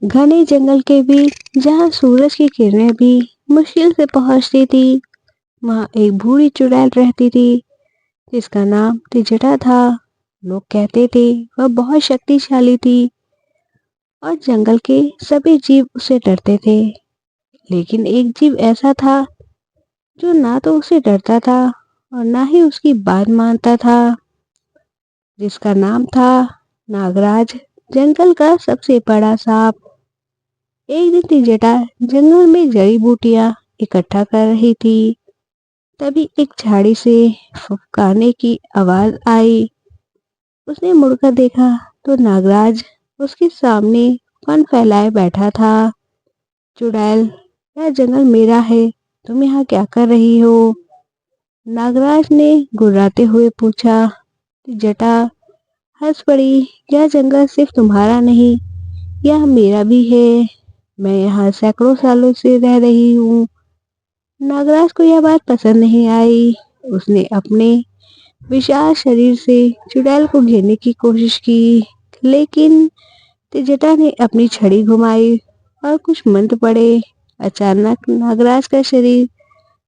घने जंगल के बीच जहाँ सूरज की किरणें भी मुश्किल से पहुंचती थी, वहाँ एक बूढ़ी चुड़ैल रहती थी जिसका नाम त्रिजटा था। लोग कहते थे वह बहुत शक्तिशाली थी और जंगल के सभी जीव उसे डरते थे। लेकिन एक जीव ऐसा था जो ना तो उसे डरता था और ना ही उसकी बात मानता था, जिसका नाम था नागराज, जंगल का सबसे बड़ा सांप। एक दिन त्रिजटा जंगल में जड़ी बूटियां इकट्ठा कर रही थी। तभी एक झाड़ी से फुफकारने की आवाज आई। उसने मुड़कर देखा तो नागराज उसके सामने फन फैलाए बैठा था। चुड़ैल, यह जंगल मेरा है, तुम यहाँ क्या कर रही हो? नागराज ने गुर्राते हुए पूछा। जटा हंस पड़ी, यह जंगल सिर्फ तुम्हारा नहीं, यह मेरा भी है। मैं यहाँ सैकड़ों सालों से रह रही हूँ। नागराज को यह बात पसंद नहीं आई। उसने अपने विशाल शरीर से चुड़ैल को घेरने की कोशिश की, लेकिन त्रिजटा ने अपनी छड़ी घुमाई और कुछ मंत्र पढ़े। अचानक नागराज का शरीर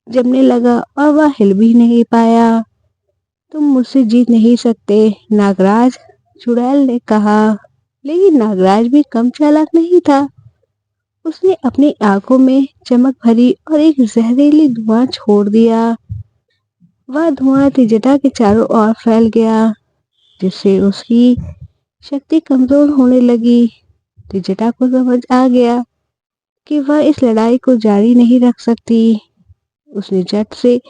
जमने लगा और वह हिल भी नहीं पाया। तुम मुझसे जीत नहीं सकते नागराज, चुड़ैल ने कहा। लेकिन नागराज भी कम चालाक नहीं था। उसने अपनी आंखों में चमक भरी और एक जहरीली धुआं छोड़ दिया। वह धुआं त्रिजटा के चारों ओर फैल गया, जिससे उसकी शक्ति कमजोर होने लगी। त्रिजटा को समझ आ गया कि वह इस लड़ाई को जारी नहीं रख सकती। उसने झट से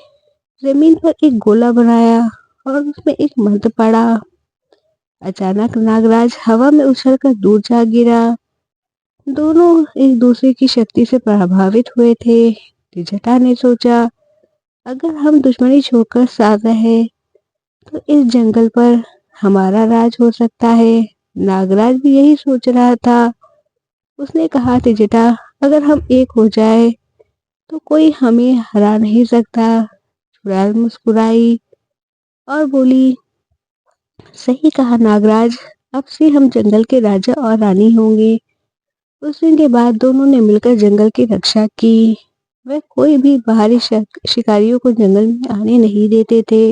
जमीन पर एक गोला बनाया और उसमें एक मंत्र पढ़ा। अचानक नागराज हवा में उछलकर दूर जा गिरा। दोनों एक दूसरे की शक्ति से प्रभावित हुए थे। त्रिजटा ने सोचा, अगर हम दुश्मनी छोड़कर साथ रहे तो इस जंगल पर हमारा राज हो सकता है। नागराज भी यही सोच रहा था। उसने कहा, त्रिजटा, अगर हम एक हो जाए तो कोई हमें हरा नहीं सकता। चुड़ैल मुस्कुराई और बोली, सही कहा नागराज, अब से हम जंगल के राजा और रानी होंगे। उस दिन के बाद दोनों ने मिलकर जंगल की रक्षा की। वे कोई भी बाहरी शिकारियों को जंगल में आने नहीं देते थे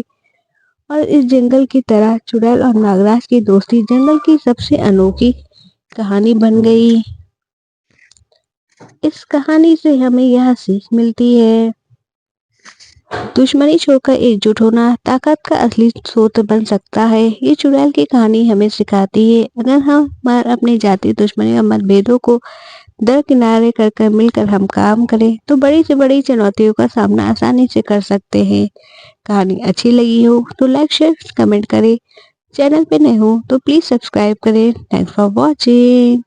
और इस जंगल की तरह चुड़ैल और नागराज की दोस्ती जंगल की सबसे अनोखी कहानी बन गई। इस कहानी से हमें यह सीख मिलती है, दुश्मनी छोड़कर एकजुट होना ताकत का असली स्रोत बन सकता है। ये चुड़ैल की कहानी हमें सिखाती है, अगर हम अपने जाति दुश्मनी और मतभेदों को दरकिनारे कर मिलकर हम काम करें तो बड़ी से बड़ी चुनौतियों का सामना आसानी से कर सकते हैं। कहानी अच्छी लगी हो तो लाइक शेयर कमेंट करें। चैनल पे नए हो तो प्लीज सब्सक्राइब करें। Thanks for watching.